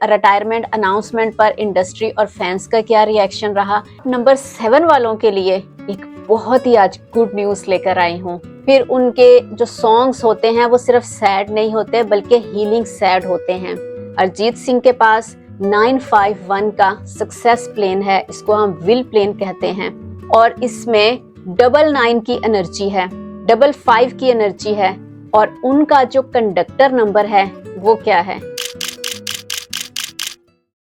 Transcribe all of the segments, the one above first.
Retirement announcement पर industry और fans का क्या रिएक्शन रहा। नंबर 7 वालों के लिए एक बहुत ही आज गुड न्यूज लेकर आई हूँ। फिर उनके जो सॉन्ग्स होते हैं वो सिर्फ सैड नहीं होते बल्कि हीलिंग सैड होते हैं। अरिजीत सिंह के पास 951 का सक्सेस प्लेन है, इसको हम विल प्लेन कहते हैं, और इसमें 99 की एनर्जी है, 55 की एनर्जी है, और उनका जो कंडक्टर नंबर है वो क्या है?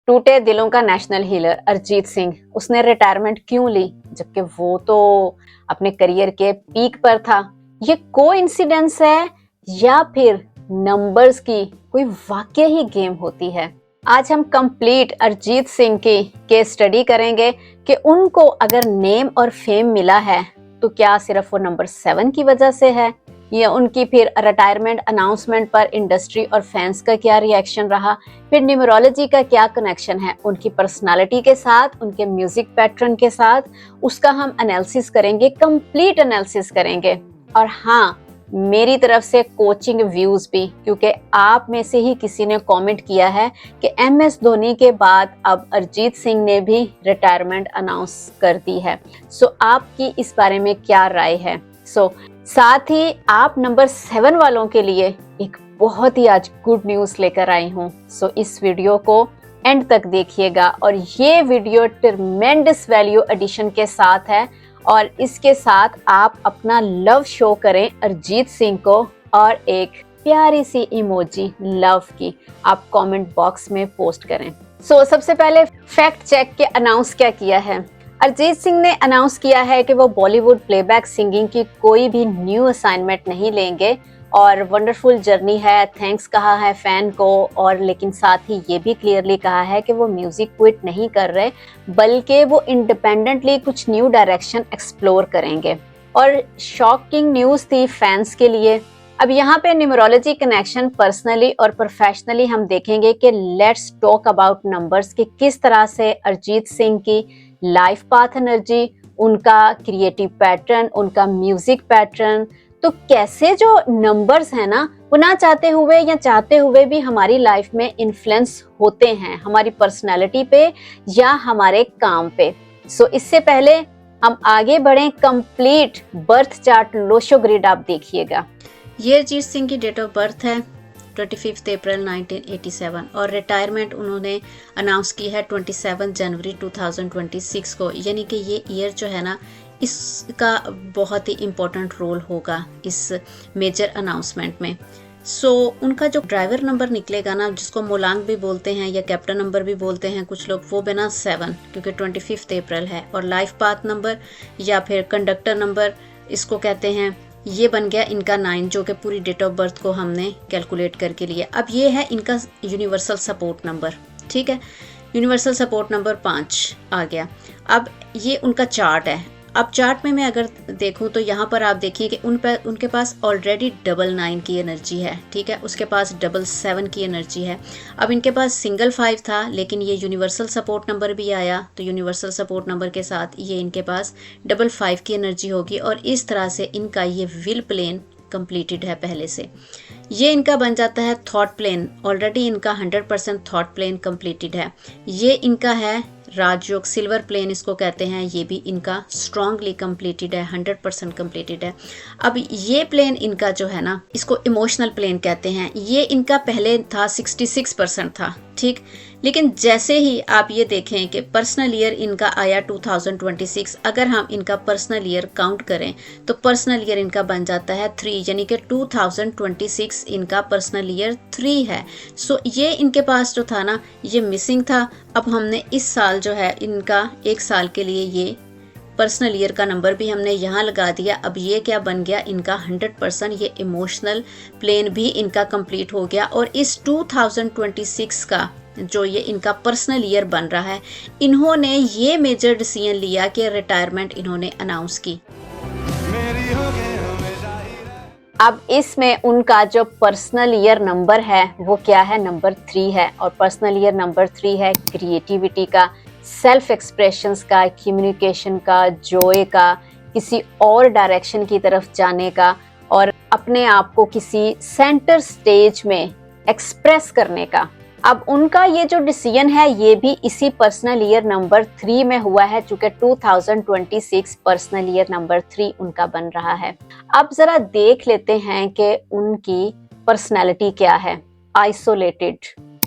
टूटे दिलों का नेशनल हीलर अरिजीत सिंह, उसने रिटायरमेंट क्यों ली जबकि वो तो अपने करियर के पीक पर था? ये कोइंसिडेंस है या फिर नंबर्स की कोई वाकई ही गेम होती है? आज हम कंप्लीट अरिजीत सिंह की केस स्टडी करेंगे कि उनको अगर नेम और फेम मिला है तो क्या सिर्फ वो नंबर 7 की वजह से है, या उनकी फिर रिटायरमेंट अनाउंसमेंट पर इंडस्ट्री और फैंस का क्या रिएक्शन रहा, फिर न्यूमरोलॉजी का क्या कनेक्शन है उनकी पर्सनालिटी के साथ, उनके म्यूजिक पैटर्न के साथ, उसका हम एनालिसिस करेंगे, कंप्लीट एनालिसिस करेंगे। और हाँ, मेरी तरफ से कोचिंग व्यूज भी, क्योंकि आप में से ही किसी ने कमेंट किया है कि MS धोनी के बाद अब अरिजीत सिंह ने भी रिटायरमेंट अनाउंस कर दी है। सो आपकी इस बारे में क्या राय है? साथ ही आप नंबर 7 वालों के लिए एक बहुत ही आज गुड न्यूज लेकर आई हूँ। इस वीडियो को एंड तक देखिएगा, और ये वीडियो ट्रमेंडस वैल्यू एडिशन के साथ है, और इसके साथ आप अपना लव शो करें अरिजीत सिंह को, और एक प्यारी सी इमोजी लव की आप कमेंट बॉक्स में पोस्ट करें। सबसे पहले फैक्ट चेक के अनाउंस क्या किया है। अरिजीत सिंह ने अनाउंस किया है कि वो बॉलीवुड प्लेबैक सिंगिंग की कोई भी न्यू असाइनमेंट नहीं लेंगे, और वंडरफुल जर्नी है, थैंक्स कहा है फैन को, और लेकिन साथ ही ये भी क्लियरली कहा है कि वो म्यूजिक क्विट नहीं कर रहे बल्कि वो इंडिपेंडेंटली कुछ न्यू डायरेक्शन एक्सप्लोर करेंगे। और शॉकिंग न्यूज थी फैंस के लिए। अब यहाँ पे न्यूमरोलॉजी कनेक्शन पर्सनली और प्रोफेशनली हम देखेंगे कि लेट्स टॉक अबाउट नंबर्स कि किस तरह से अरिजीत सिंह की लाइफ पाथ एनर्जी, उनका क्रिएटिव पैटर्न, उनका म्यूजिक पैटर्न, तो कैसे जो नंबर्स है ना वो ना चाहते हुए या चाहते हुए भी हमारी लाइफ में इन्फ्लुएंस होते हैं, हमारी पर्सनालिटी पे या हमारे काम पे। इससे पहले हम आगे बढ़ें, complete birth chart Lo Shu grid आप देखिएगा। ये अरिजीत सिंह की डेट ऑफ बर्थ है 25 अप्रैल 1987, और रिटायरमेंट उन्होंने अनाउंस की है 27 जनवरी 2026 को, यानी कि ये ईयर जो है ना इसका बहुत ही इम्पोर्टेंट रोल होगा इस मेजर अनाउंसमेंट में। उनका जो ड्राइवर नंबर निकलेगा ना, जिसको मोलांग भी बोलते हैं या कैप्टन नंबर भी बोलते हैं कुछ लोग, वो बिना 7, क्योंकि 25 अप्रैल है, और लाइफ पाथ नंबर या फिर कंडक्टर नंबर इसको कहते हैं, ये बन गया इनका 9, जो कि पूरी डेट ऑफ बर्थ को हमने कैलकुलेट करके लिया। अब ये है इनका यूनिवर्सल सपोर्ट नंबर, ठीक है, यूनिवर्सल सपोर्ट नंबर 5 आ गया। अब ये उनका चार्ट है। अब चार्ट में मैं अगर देखूं तो यहाँ पर आप देखिए कि उनके पास ऑलरेडी 99 की एनर्जी है, ठीक है, उसके पास 77 की एनर्जी है। अब इनके पास सिंगल 5 था, लेकिन ये यूनिवर्सल सपोर्ट नंबर भी आया, तो यूनिवर्सल सपोर्ट नंबर के साथ ये इनके पास 55 की एनर्जी होगी, और इस तरह से इनका ये विल प्लेन कंप्लीटेड है पहले से। ये इनका बन जाता है थॉट प्लेन, ऑलरेडी इनका 100% थॉट प्लेन कंप्लीटेड है। ये इनका है राजयोग, सिल्वर प्लेन इसको कहते हैं, ये भी इनका स्ट्रांगली कंप्लीटेड है, 100% कंप्लीटेड है। अब ये प्लेन इनका जो है ना, इसको इमोशनल प्लेन कहते हैं। ये इनका पहले था 66% था, ठीक, लेकिन जैसे ही आप ये देखें कि पर्सनल ईयर इनका आया 2026, अगर हम इनका पर्सनल ईयर काउंट करें तो पर्सनल ईयर इनका बन जाता है 3, यानी कि 2026 इनका पर्सनल ईयर 3 है। ये इनके पास जो था ना, ये मिसिंग था। अब हमने इस साल जो है इनका 1 साल के लिए ये पर्सनल ईयर का नंबर भी हमने यहाँ लगा दिया। अब ये क्या बन गया इनका 100%, ये इमोशनल प्लेन भी इनका कंप्लीट हो गया, और इस 2026 का जो ये इनका पर्सनल ईयर बन रहा है, इन्होंने ये मेजर डिसीजन लिया कि रिटायरमेंट इन्होंने अनाउंस की। अब इसमें उनका जो पर्सनल ईयर नंबर है वो क्या है? नंबर 3 है, और पर्सनल ईयर नंबर 3 है क्रिएटिविटी का, सेल्फ एक्सप्रेशंस का, कम्युनिकेशन का, जॉय का, किसी और डायरेक्शन की तरफ जाने का, और अपने आप को किसी सेंटर स्टेज में एक्सप्रेस करने का। अब उनका ये जो डिसीजन है ये भी इसी पर्सनल ईयर नंबर 3 में हुआ है, चूंकि 2026 पर्सनल ईयर नंबर 3 उनका बन रहा है। अब जरा देख लेते हैं कि उनकी पर्सनैलिटी क्या है। आइसोलेटेड,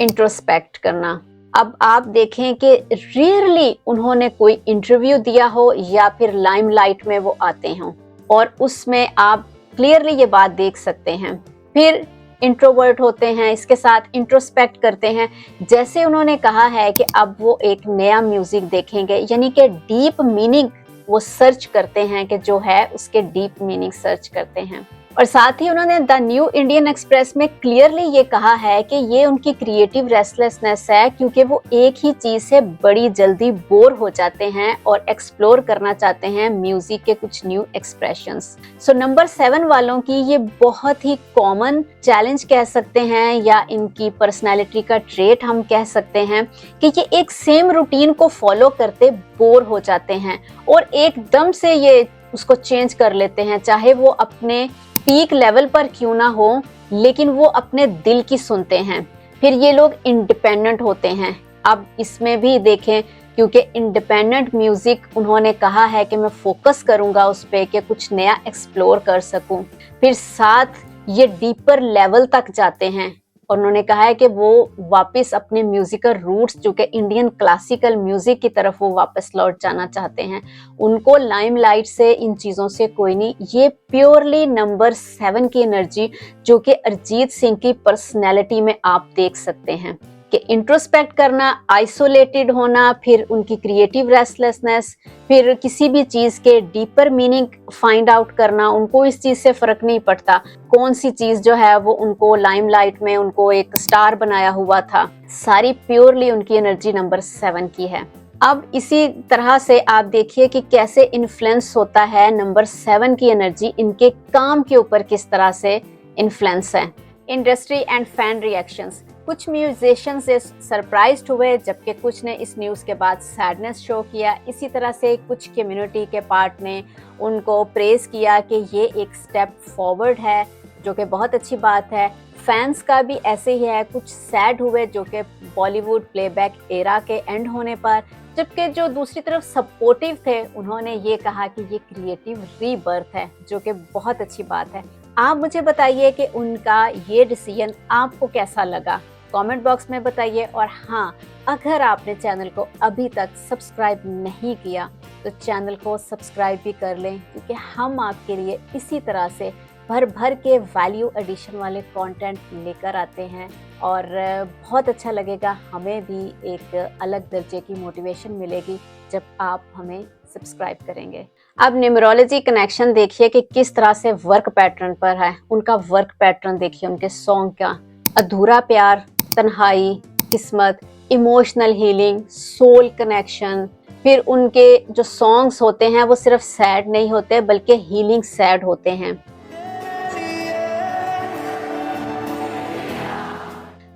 इंट्रोस्पेक्ट करना। अब आप देखें कि रेयरली उन्होंने कोई इंटरव्यू दिया हो या फिर लाइमलाइट में वो आते हों, और उसमें आप क्लियरली ये बात देख सकते हैं। फिर इंट्रोवर्ट होते हैं, इसके साथ इंट्रोस्पेक्ट करते हैं। जैसे उन्होंने कहा है कि अब वो एक नया म्यूजिक देखेंगे, यानी कि डीप मीनिंग वो सर्च करते हैं, कि जो है उसके डीप मीनिंग सर्च करते हैं। और साथ ही उन्होंने द न्यू इंडियन एक्सप्रेस में क्लियरली ये कहा है कि ये उनकी क्रिएटिव रेस्टलेसनेस है, क्योंकि वो एक ही चीज से बड़ी जल्दी बोर हो जाते हैं और एक्सप्लोर करना चाहते हैं म्यूजिक के कुछ न्यू एक्सप्रेशंस। सो नंबर 7 वालों की ये बहुत ही कॉमन चैलेंज कह सकते हैं, या इनकी पर्सनैलिटी का ट्रेट हम कह सकते हैं, कि ये एक सेम रूटीन को फॉलो करते बोर हो जाते हैं और एकदम से ये उसको चेंज कर लेते हैं, चाहे वो अपने पीक लेवल पर क्यों ना हो, लेकिन वो अपने दिल की सुनते हैं। फिर ये लोग इंडिपेंडेंट होते हैं। अब इसमें भी देखें, क्योंकि इंडिपेंडेंट म्यूजिक उन्होंने कहा है कि मैं फोकस करूंगा उस पे कि कुछ नया एक्सप्लोर कर सकूं। फिर साथ ये डीपर लेवल तक जाते हैं, और उन्होंने कहा है कि वो वापस अपने म्यूजिकल रूट्स, जो कि इंडियन क्लासिकल म्यूजिक की तरफ वो वापस लौट जाना चाहते हैं। उनको लाइमलाइट से, इन चीज़ों से कोई नहीं। ये प्योरली नंबर 7 की एनर्जी जो कि अरिजीत सिंह की पर्सनैलिटी में आप देख सकते हैं, कि इंट्रोस्पेक्ट करना, आइसोलेटेड होना, फिर उनकी क्रिएटिव रेस्टलेसनेस, फिर किसी भी चीज के डीपर मीनिंग फाइंड आउट करना। उनको इस चीज से फर्क नहीं पड़ता कौन सी चीज जो है वो उनको लाइमलाइट में उनको एक स्टार बनाया हुआ था। सारी प्योरली उनकी एनर्जी नंबर 7 की है। अब इसी तरह से आप देखिए कि कैसे इन्फ्लुएंस होता है नंबर 7 की एनर्जी, इनके काम के ऊपर किस तरह से इन्फ्लुएंस है। Industry and fan reactions. कुछ म्यूजिशियंस सरप्राइज्ड हुए, जबकि कुछ ने इस न्यूज़ के बाद सैडनेस शो किया। इसी तरह से कुछ कम्युनिटी के पार्ट ने उनको प्रेज किया कि ये एक स्टेप फॉरवर्ड है, जो कि बहुत अच्छी बात है। फैंस का भी ऐसे ही है, कुछ सैड हुए जो कि बॉलीवुड प्लेबैक एरा के एंड होने पर, जबकि जो दूसरी तरफ सपोर्टिव थे उन्होंने ये कहा कि ये क्रिएटिव रीबर्थ है, जो कि बहुत अच्छी बात है। आप मुझे बताइए कि उनका ये डिसीजन आपको कैसा लगा, कमेंट बॉक्स में बताइए। और हाँ, अगर आपने चैनल को अभी तक सब्सक्राइब नहीं किया तो चैनल को सब्सक्राइब भी कर लें, क्योंकि हम आपके लिए इसी तरह से भर भर के वैल्यू एडिशन वाले कंटेंट लेकर आते हैं, और बहुत अच्छा लगेगा। हमें भी एक अलग दर्जे की मोटिवेशन मिलेगी जब आप हमें सब्सक्राइब करेंगे। अब न्यूमरोलॉजी कनेक्शन देखिए कि किस तरह से वर्क पैटर्न पर है। उनका वर्क पैटर्न देखिए, उनके सॉन्ग का अधूरा प्यार, तन्हाई, किस्मत, इमोशनल हीलिंग, सोल कनेक्शन। फिर उनके जो सॉन्ग्स होते हैं वो सिर्फ सैड नहीं होते, बल्कि हीलिंग सैड होते हैं।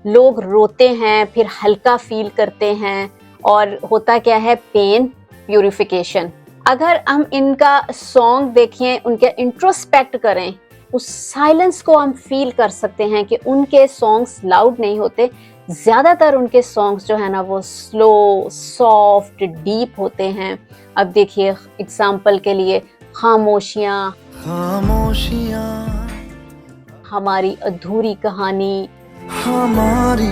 लोग रोते हैं, फिर हल्का फील करते हैं, और होता क्या है, पेन प्यूरिफिकेशन। अगर हम इनका सॉन्ग देखें, उनके इंट्रोस्पेक्ट करें, उस साइलेंस को हम फील कर सकते हैं कि उनके सॉन्ग्स लाउड नहीं होते। ज्यादातर उनके सॉन्ग्स जो है ना वो स्लो, सॉफ्ट, डीप होते हैं। अब देखिए एग्जाम्पल के लिए, खामोशियाँ, खामोशियाँ, हमारी अधूरी कहानी, हमारी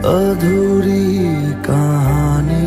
अधूरी कहानी,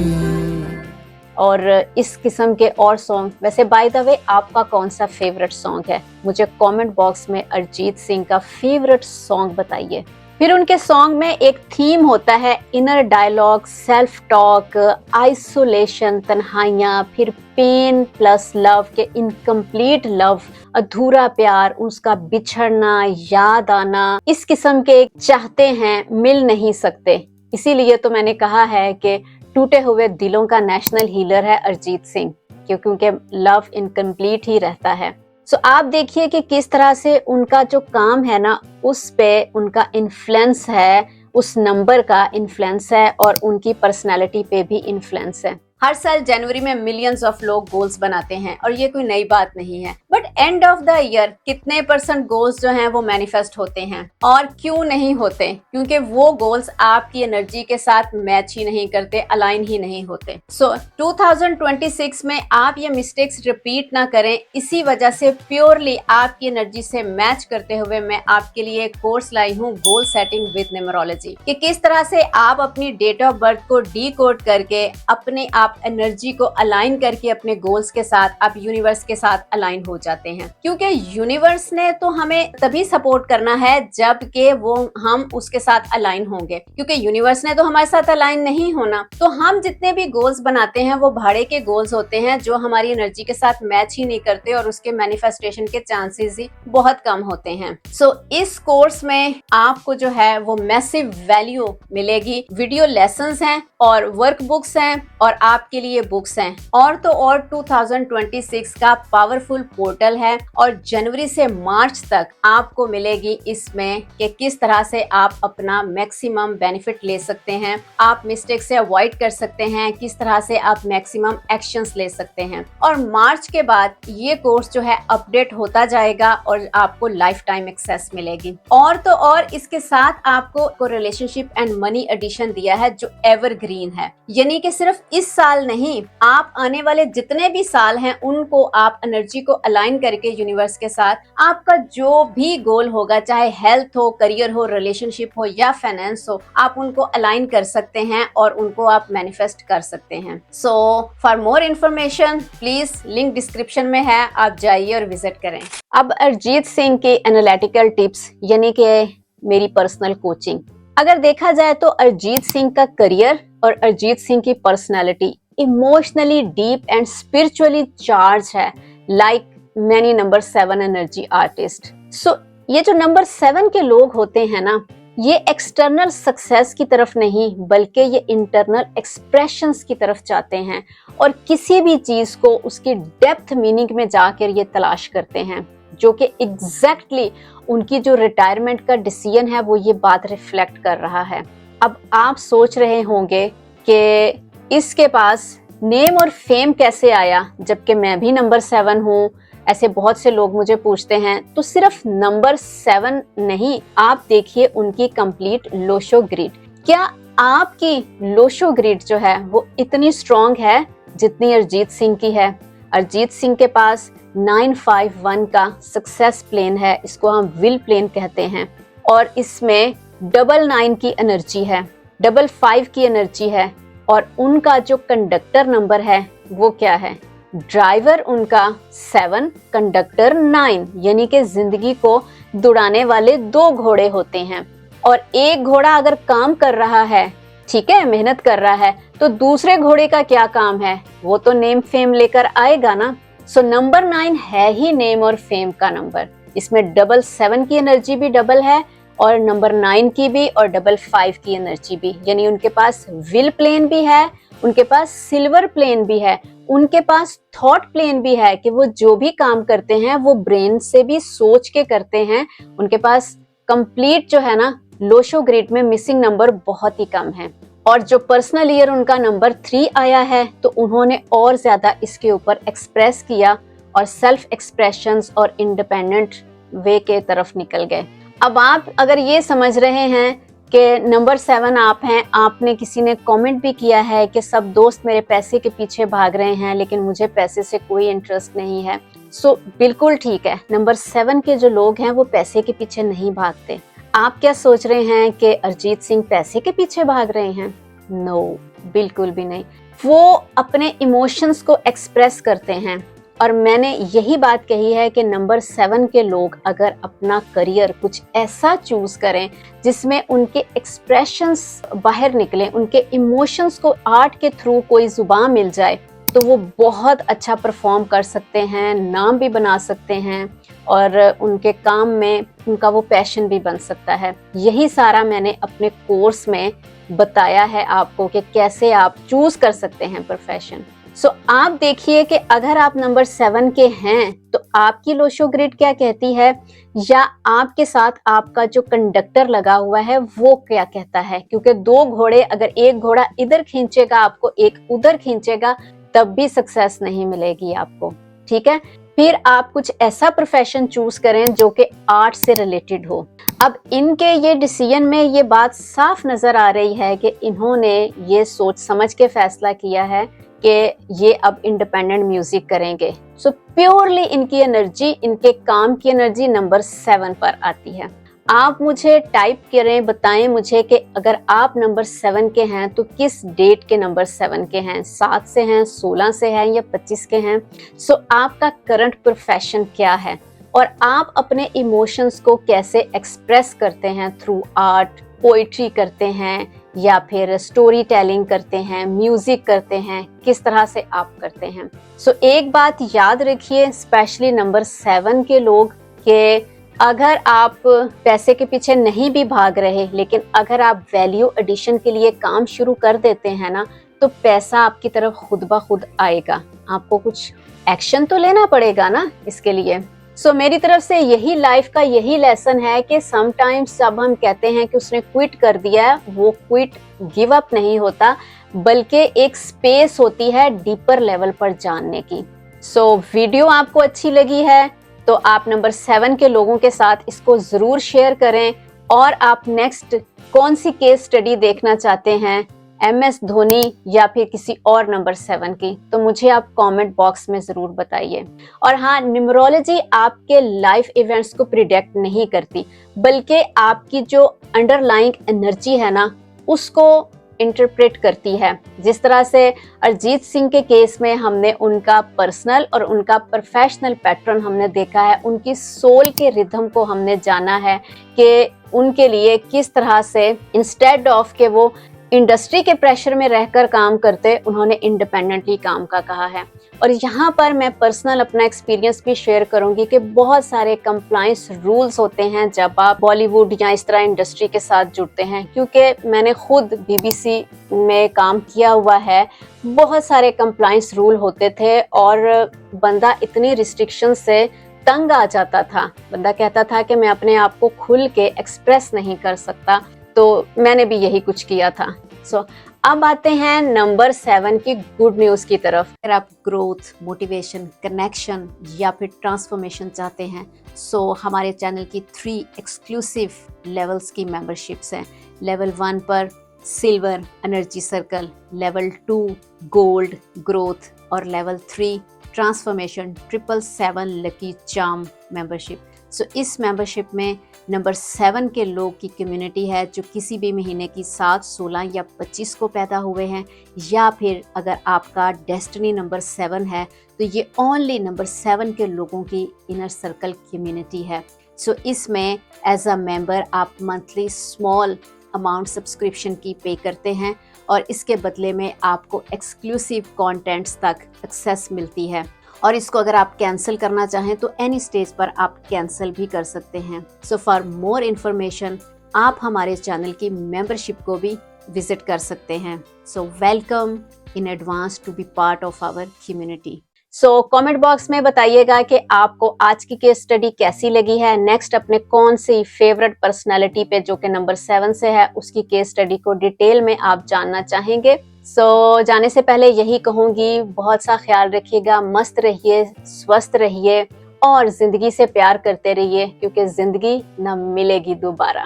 और इस किस्म के और सॉन्ग। वैसे बाय द वे, आपका कौन सा फेवरेट सॉन्ग है? मुझे कमेंट बॉक्स में अरिजीत सिंह का फेवरेट सॉन्ग बताइए। फिर उनके सॉन्ग में एक थीम होता है, inner dialogue, self talk, isolation, तन्हाइयाँ, फिर पेन प्लस लव के इनकम्प्लीट लव, अधूरा प्यार, उसका बिछड़ना, याद आना। इस किस्म के चाहते हैं, मिल नहीं सकते। इसीलिए तो मैंने कहा है कि टूटे हुए दिलों का नेशनल हीलर है अरिजीत सिंह, क्योंकि लव इनकम्प्लीट ही रहता है। सो आप देखिए कि किस तरह से उनका जो काम है ना, उस पे उनका इन्फ्लुएंस है, उस नंबर का इन्फ्लुएंस है, और उनकी पर्सनालिटी पे भी इन्फ्लुएंस है। हर साल जनवरी में मिलियंस ऑफ लोग गोल्स बनाते हैं और ये कोई नई बात नहीं है, but end of the year कितने परसेंट गोल्स जो हैं वो मैनिफेस्ट होते हैं और क्यों नहीं होते? क्योंकि वो गोल्स आपकी एनर्जी के साथ मैच ही नहीं करते, अलाइन ही नहीं होते। सो 2026 में आप ये मिस्टेक्स रिपीट ना करें, इसी वजह से प्योरली आपकी एनर्जी से मैच करते हुए मैं आपके लिए एक कोर्स लाई हूँ, गोल सेटिंग विद न्यूमरोलॉजी, कि किस तरह से आप अपनी डेट ऑफ बर्थ को डीकोड करके अपने आप एनर्जी को अलाइन करके अपने गोल्स के साथ आप यूनिवर्स के साथ अलाइन हो जाते हैं। क्योंकि यूनिवर्स ने तो हमें तभी सपोर्ट करना है जब के वो हम उसके साथ अलाइन होंगे, क्योंकि यूनिवर्स ने तो हमारे साथ अलाइन नहीं होना। तो हम जितने भी गोल्स बनाते हैं वो भाड़े के गोल्स होते हैं जो हमारी एनर्जी के साथ मैच ही नहीं करते और उसके मैनिफेस्टेशन के चांसेस ही बहुत कम होते हैं। सो इस कोर्स में आपको जो है वो मैसिव वैल्यू मिलेगी। वीडियो लेसन्स हैं और वर्कबुक्स हैं और आपके लिए बुक्स हैं, और तो और 2026 का पावरफुल पोर्टल है और जनवरी से मार्च तक आपको मिलेगी इसमें कि किस तरह से आप अपना मैक्सिमम बेनिफिट ले सकते हैं, आप मिस्टेक से अवॉइड कर सकते हैं, किस तरह से आप मैक्सिमम एक्शंस ले सकते हैं। और मार्च के बाद ये कोर्स जो है अपडेट होता जाएगा और आपको लाइफ टाइम एक्सेस मिलेगी। और तो और इसके साथ आपको रिलेशनशिप एंड मनी एडिशन दिया है जो एवरग्रीन है, यानी कि सिर्फ इस साल नहीं, आप आने वाले जितने भी साल हैं उनको आप एनर्जी को अलाइन करके यूनिवर्स के साथ आपका जो भी गोल होगा, चाहे हेल्थ हो, करियर हो, रिलेशनशिप हो या फाइनेंस हो, आप उनको अलाइन कर सकते हैं और उनको आप मैनिफेस्ट कर सकते हैं। So for more information please link description में है, आप जाइए और विजिट करें। अब अरिजीत सिंह के एनालिटिकल टिप्स यानी कि मेरी पर्सनल कोचिंग। अगर देखा जाए तो अरिजीत सिंह का करियर और अरिजीत सिंह की personality emotionally deep and spiritually charge है, like many number 7 energy artist. So ये जो नंबर 7 के लोग होते हैं ना, ये एक्सटर्नल सक्सेस की तरफ नहीं बल्कि ये इंटरनल एक्सप्रेशंस की तरफ चाहते हैं और किसी भी चीज को उसकी डेप्थ मीनिंग में जाकर ये तलाश करते हैं, जो कि एग्जैक्टली उनकी जो रिटायरमेंट का डिसीजन है वो ये बात रिफ्लेक्ट कर रहा है। अब आप सोच रहे होंगे कि इसके पास नेम और फेम कैसे आया, जबकि मैं भी नंबर 7 हूँ। ऐसे बहुत से लोग मुझे पूछते हैं। तो सिर्फ नंबर 7 नहीं, आप देखिए उनकी कंप्लीट लोशो ग्रिड। क्या आपकी लोशो ग्रिड जो है वो इतनी स्ट्रॉन्ग है जितनी अरिजीत सिंह की है? अरिजीत सिंह के पास 951 का सक्सेस प्लेन है, इसको हम विल प्लेन कहते हैं, और इसमें 99 की एनर्जी है, 55 की एनर्जी है, और उनका जो कंडक्टर नंबर है वो क्या है? ड्राइवर उनका 7, कंडक्टर 9, यानी कि जिंदगी को दौड़ाने वाले 2 घोड़े होते हैं। और एक घोड़ा अगर काम कर रहा है, ठीक है, मेहनत कर रहा है, तो दूसरे घोड़े का क्या काम है? वो तो नेम फेम लेकर आएगा ना। सो नंबर 9 है ही नेम और फेम का नंबर। इसमें 7 की एनर्जी भी डबल है और नंबर 9 की भी और 55 की एनर्जी भी, यानी उनके पास विल प्लेन भी है, उनके पास सिल्वर प्लेन भी है, उनके पास थॉट प्लेन भी है कि वो जो भी काम करते हैं वो ब्रेन से भी सोच के करते हैं। उनके पास कंप्लीट जो है ना लोशो ग्रिड में मिसिंग नंबर बहुत ही कम है। और जो पर्सनल ईयर उनका नंबर 3 आया है तो उन्होंने और ज्यादा इसके ऊपर एक्सप्रेस किया और सेल्फ एक्सप्रेशंस और इंडिपेंडेंट वे के तरफ निकल गए। अब आप अगर ये समझ रहे हैं कि नंबर 7 आप हैं, आपने किसी ने कमेंट भी किया है कि सब दोस्त मेरे पैसे के पीछे भाग रहे हैं लेकिन मुझे पैसे से कोई इंटरेस्ट नहीं है। सो बिल्कुल ठीक है, नंबर 7 के जो लोग हैं वो पैसे के पीछे नहीं भागते। आप क्या सोच रहे हैं कि अरिजीत सिंह पैसे के पीछे भाग रहे हैं? नो, बिल्कुल भी नहीं। वो अपने इमोशंस को एक्सप्रेस करते हैं और मैंने यही बात कही है कि नंबर 7 के लोग अगर अपना करियर कुछ ऐसा चूज करें जिसमें उनके एक्सप्रेशंस बाहर निकले, उनके इमोशंस को आर्ट के थ्रू कोई जुबान मिल जाए, तो वो बहुत अच्छा परफॉर्म कर सकते हैं, नाम भी बना सकते हैं और उनके काम में उनका वो पैशन भी बन सकता है। यही सारा मैंने अपने कोर्स में बताया है आपको कि कैसे आप चूज कर सकते हैं प्रोफेशन। सो आप देखिए कि अगर आप नंबर 7 के हैं तो आपकी लोशो ग्रिड क्या कहती है, या आपके साथ आपका जो कंडक्टर लगा हुआ है वो क्या कहता है। क्योंकि दो घोड़े, अगर एक घोड़ा इधर खींचेगा आपको, एक उधर खींचेगा, तब भी सक्सेस नहीं मिलेगी आपको। ठीक है, फिर आप कुछ ऐसा प्रोफेशन चूज करें जो कि आर्ट से रिलेटेड हो। अब इनके ये डिसीजन में ये बात साफ नजर आ रही है कि इन्होंने ये सोच समझ के फैसला किया है कि ये अब इंडिपेंडेंट म्यूजिक करेंगे। सो प्योरली इनकी एनर्जी, इनके काम की एनर्जी नंबर 7 पर आती है। आप मुझे टाइप करें, बताएं मुझे कि अगर आप नंबर 7 के हैं तो किस डेट के नंबर 7 के हैं, 7 से हैं, 16 से हैं या 25 के हैं। सो आपका करंट प्रोफेशन क्या है और आप अपने इमोशंस को कैसे एक्सप्रेस करते हैं, थ्रू आर्ट, पोइट्री करते हैं या फिर स्टोरी टेलिंग करते हैं, म्यूजिक करते हैं, किस तरह से आप करते हैं। सो एक बात याद रखिए, स्पेशली नंबर 7 के लोग, कि अगर आप पैसे के पीछे नहीं भी भाग रहे, लेकिन अगर आप वैल्यू एडिशन के लिए काम शुरू कर देते हैं ना, तो पैसा आपकी तरफ खुद ब खुद आएगा। आपको कुछ एक्शन तो लेना पड़ेगा ना इसके लिए। सो मेरी तरफ से यही लाइफ का यही लेसन है कि समटाइम्स जब हम कहते हैं कि उसने क्विट कर दिया है, वो क्विट गिव अप नहीं होता, बल्कि एक स्पेस होती है डीपर लेवल पर जानने की। सो वीडियो आपको अच्छी लगी है तो आप नंबर 7 के लोगों के साथ इसको जरूर शेयर करें। और आप नेक्स्ट कौन सी केस स्टडी देखना चाहते हैं, MS धोनी या फिर किसी और नंबर 7 की, तो मुझे आप कमेंट बॉक्स में जरूर बताइए। और हाँ, न्यूमरोलॉजी आपके लाइफ इवेंट्स को प्रिडिक्ट नहीं करती, बल्कि आपकी जो अंडरलाइंग एनर्जी है ना, उसको इंटरप्रेट करती है। जिस तरह से अरिजीत सिंह के केस में हमने उनका पर्सनल और उनका प्रोफेशनल पैटर्न हमने देखा है, उनकी सोल के रिदम को हमने जाना है कि उनके लिए किस तरह से इंस्टेड ऑफ के वो इंडस्ट्री के प्रेशर में रहकर काम करते, उन्होंने इंडिपेंडेंटली काम का कहा है। और यहाँ पर मैं पर्सनल अपना एक्सपीरियंस भी शेयर करूंगी कि बहुत सारे कंप्लायंस रूल्स होते हैं जब आप बॉलीवुड या इस तरह इंडस्ट्री के साथ जुड़ते हैं। क्योंकि मैंने खुद BBC में काम किया हुआ है, बहुत सारे कंप्लायंस रूल होते थे और बंदा इतनी रिस्ट्रिक्शन से तंग आ जाता था। बंदा कहता था कि मैं अपने आप को खुल के एक्सप्रेस नहीं कर सकता, तो मैंने भी यही कुछ किया था। सो अब आते हैं नंबर 7 की गुड न्यूज की तरफ। अगर आप ग्रोथ, मोटिवेशन, कनेक्शन या फिर ट्रांसफॉर्मेशन चाहते हैं, सो हमारे चैनल की 3 एक्सक्लूसिव लेवल्स की मेंबरशिप्स हैं। लेवल 1 पर silver energy circle, level 2 gold growth और level 3 transformation 777 lucky charm membership. So इस मेंबरशिप में नंबर 7 के लोग की कम्युनिटी है जो किसी भी महीने की 7, 16 या 25 को पैदा हुए हैं, या फिर अगर आपका डेस्टिनी नंबर 7 है तो ये ओनली नंबर 7 के लोगों की इनर सर्कल कम्युनिटी है। सो इसमें एज अ मेंबर आप मंथली स्मॉल अमाउंट सब्सक्रिप्शन की पे करते हैं और इसके बदले में आपको एक्सक्लूसिव कंटेंट्स तक एक्सेस मिलती है। और इसको अगर आप कैंसिल करना चाहें तो एनी स्टेज पर आप कैंसिल भी कर सकते हैं। सो फॉर मोर इन्फॉर्मेशन आप हमारे चैनल की मेंबरशिप को भी विजिट कर सकते हैं। So welcome in advance to be part of our community. So comment box में बताइएगा कि आपको आज की केस स्टडी कैसी लगी है। नेक्स्ट अपने कौन सी फेवरेट पर्सनालिटी पे जो कि नंबर 7 से है उसकी केस स्टडी को डिटेल में आप जानना चाहेंगे। सो जाने से पहले यही कहूंगी, बहुत सा ख्याल रखिएगा, मस्त रहिए, स्वस्थ रहिए और जिंदगी से प्यार करते रहिए, क्योंकि जिंदगी न मिलेगी दोबारा।